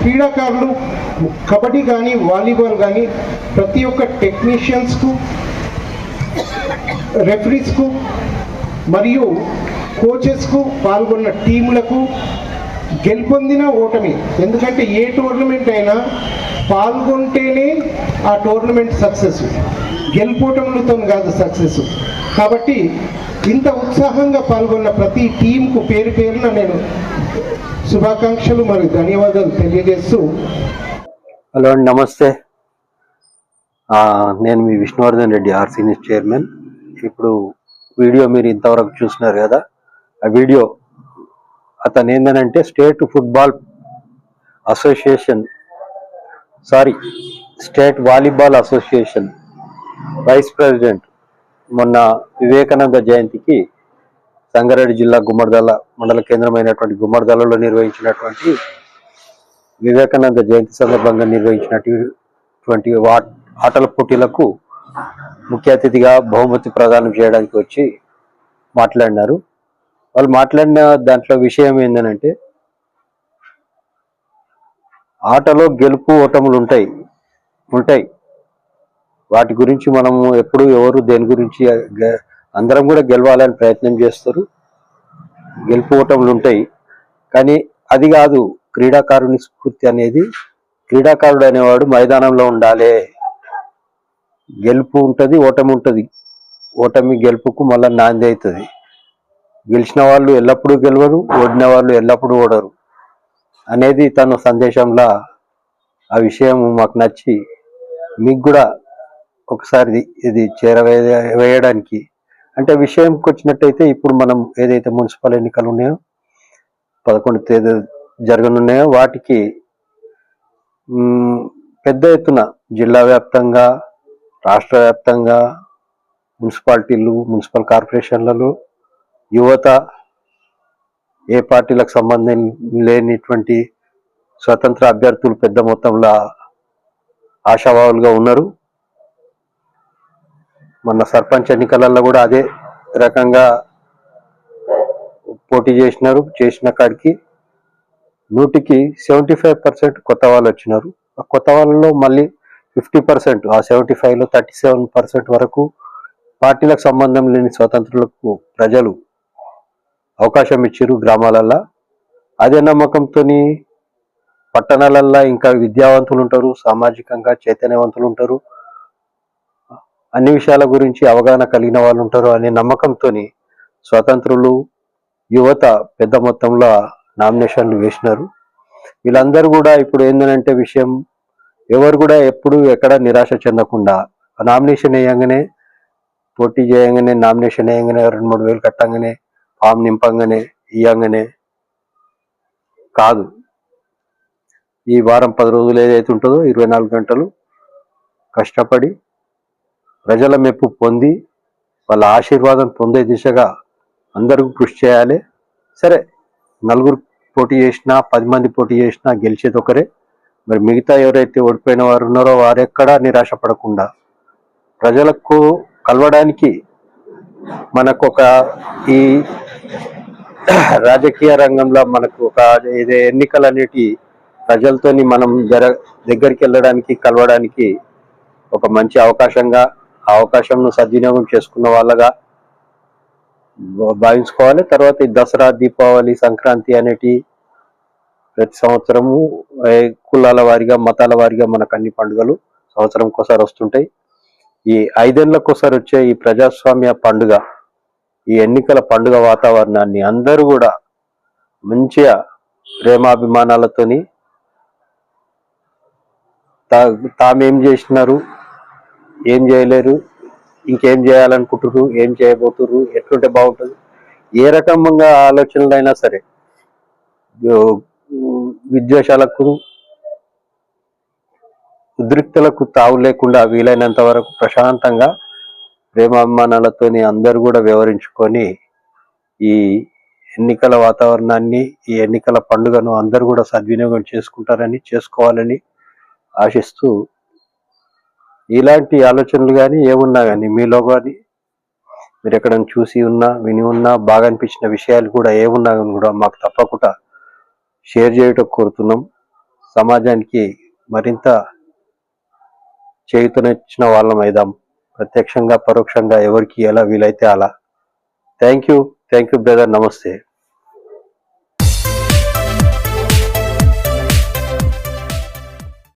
క్రీడాకారులు కబడ్డీ కానీ వాలీబాల్ కానీ ప్రతి ఒక్క టెక్నీషియన్స్కు, రెఫరీస్కు మరియు కోచెస్కు, పాల్గొన్న టీములకు గెలుపొందిన ఓటమి, ఎందుకంటే ఏ టోర్నమెంట్ అయినా పాల్గొంటేనే ఆ టోర్నమెంట్ సక్సెస్, గెలుపోటములతో కాదు సక్సెస్. కాబట్టి ఇంత ఉత్సాహంగా పాల్గొన్న ప్రతి టీంకు పేరు పేరున నేను శుభాకాంక్షలు మరియు ధన్యవాదాలు తెలియజేస్తూ. హలో అండి, నమస్తే. నేను మీ Vishnuvardhan Reddy, RC news chairman. ఇప్పుడు వీడియో మీరు ఇంతవరకు చూసినారు కదా, ఆ వీడియో అతను ఏంటంటే state football association state volleyball association vice president. మొన్న వివేకానంద జయంతికి సంగారెడ్డి జిల్లా గుమ్మడిదల మండల కేంద్రమైనటువంటి గుమ్మడిదలలో నిర్వహించినటువంటి వివేకానంద జయంతి సందర్భంగా నిర్వహించినటువంటి ఆటల పోటీలకు ముఖ్య అతిథిగా బహుమతి ప్రదానం చేయడానికి వచ్చి మాట్లాడినారు. వాళ్ళు మాట్లాడిన దాంట్లో విషయం ఏంటంటే, ఆటలో గెలుపు ఓటములు ఉంటాయి. వాటి గురించి మనము ఎప్పుడు ఎవరు దేని గురించి అందరం కూడా గెలవాలని ప్రయత్నం చేస్తారు. గెలుపు ఓటములు ఉంటాయి, కానీ అది కాదు క్రీడాకారుని స్ఫూర్తి అనేది. క్రీడాకారుడు అనేవాడు మైదానంలో ఉండాలి. గెలుపు ఉంటుంది, ఓటమి ఉంటుంది. ఓటమి గెలుపుకు మళ్ళీ నాంది అవుతుంది. గెలిచిన వాళ్ళు ఎల్లప్పుడూ గెలవరు, ఓడిన వాళ్ళు ఎల్లప్పుడూ ఓడరు అనేది తన సందేశంలో. ఆ విషయం మాకు నచ్చి మీకు కూడా ఒకసారి ఇది చేరవేయడానికి, అంటే విషయంకి వచ్చినట్టయితే, ఇప్పుడు మనం ఏదైతే మున్సిపల్ ఎన్నికలు ఉన్నాయో 11 తేదీ జరగనున్నాయో వాటికి పెద్ద ఎత్తున జిల్లా వ్యాప్తంగా, రాష్ట్ర వ్యాప్తంగా మున్సిపాలిటీలు, మున్సిపల్ కార్పొరేషన్లలో యువత, ఏ పార్టీలకు సంబంధం లేనిటువంటి స్వతంత్ర అభ్యర్థులు పెద్ద మొత్తంలో ఆశావాహులుగా ఉన్నారు. మొన్న సర్పంచ్ ఎన్నికలలో కూడా అదే రకంగా పోటీ చేసినారు. చేసిన కాడికి 100కి 75% కొత్త వాళ్ళు వచ్చినారు. ఆ కొత్త వాళ్ళలో మళ్ళీ 50%, ఆ 75లో 37% వరకు పార్టీలకు సంబంధం లేని స్వతంత్రులకు ప్రజలు అవకాశం ఇచ్చారు గ్రామాలల్లో. అదే నమ్మకంతో పట్టణాలల్లో ఇంకా విద్యావంతులు ఉంటారు, సామాజికంగా చైతన్యవంతులు ఉంటారు, అన్ని విషయాల గురించి అవగాహన కలిగిన వాళ్ళు ఉంటారు అనే నమ్మకంతో స్వతంత్రులు, యువత పెద్ద మొత్తంలో నామినేషన్లు వేసినారు. వీళ్ళందరూ కూడా ఇప్పుడు ఏంటంటే విషయం, ఎవరు కూడా ఎప్పుడు ఎక్కడ నిరాశ చెందకుండా నామినేషన్ వేయంగానే, పోటీ చేయంగానే, నామినేషన్ వేయంగానే 2-3 వేలు కట్టంగానే, ఫామ్ నింపంగానే, ఇయ్యంగానే కాదు. ఈ వారం 10 రోజులు ఏదైతే ఉంటుందో 24 గంటలు కష్టపడి ప్రజల మెప్పు పొంది వాళ్ళ ఆశీర్వాదం పొందే దిశగా అందరూ కృషి చేయాలి. సరే, 4 పోటీ చేసినా, 10 మంది పోటీ చేసినా గెలిచేది ఒకరే. మరి మిగతా ఎవరైతే ఓడిపోయిన వారు ఉన్నారో వారెక్కడా నిరాశ పడకుండా ప్రజలకు కలవడానికి, మనకు ఒక ఈ రాజకీయ రంగంలో మనకు ఒక ఇదే ఎన్నికలు అనేటి ప్రజలతోని మనం దగ్గరికి వెళ్ళడానికి, కలవడానికి ఒక మంచి అవకాశంగా, ఆ అవకాశంను సద్వినియోగం చేసుకున్న వాళ్ళగా భావించుకోవాలి. తర్వాత ఈ దసరా, దీపావళి, సంక్రాంతి అనేటి ప్రతి సంవత్సరము కులాల వారిగా, మతాల వారిగా మనకు అన్ని పండుగలు సంవత్సరంకోసారి వస్తుంటాయి. ఈ 5 ఏళ్లకోసారి వచ్చే ఈ ప్రజాస్వామ్య పండుగ, ఈ ఎన్నికల పండుగ వాతావరణాన్ని అందరూ కూడా మంచిగా ప్రేమాభిమానాలతోని తామేం చేసినారు, ఏం చేయలేరు, ఇంకేం చేయాలనుకుంటున్నారు, ఏం చేయబోతున్నారు, ఎట్లుంటే బాగుంటుంది, ఏ రకంగా ఆలోచనలు అయినా సరే విద్వేషాలకు, ఉద్రిక్తలకు తావు లేకుండా వీలైనంత వరకు ప్రశాంతంగా ప్రేమాభిమానాలతోని అందరూ కూడా వ్యవహరించుకొని ఈ ఎన్నికల వాతావరణాన్ని, ఈ ఎన్నికల పండుగను అందరూ కూడా సద్వినియోగం చేసుకోవాలని ఆశిస్తూ, ఇలాంటి ఆలోచనలు కానీ ఏమున్నా కానీ మీలో కానీ మీరు ఎక్కడైనా చూసి ఉన్నా, విని ఉన్నా, బాగా అనిపించిన విషయాలు కూడా ఏమున్నా కూడా మాకు తప్పకుండా షేర్ చేయటం కోరుతున్నాం. సమాజానికి మరింత చేయూతనిచ్చిన వాళ్ళం అయిదాం. ప్రత్యక్షంగా పరోక్షంగా ఎవరికి ఎలా వీలైతే అలా. Thank you brother. నమస్తే.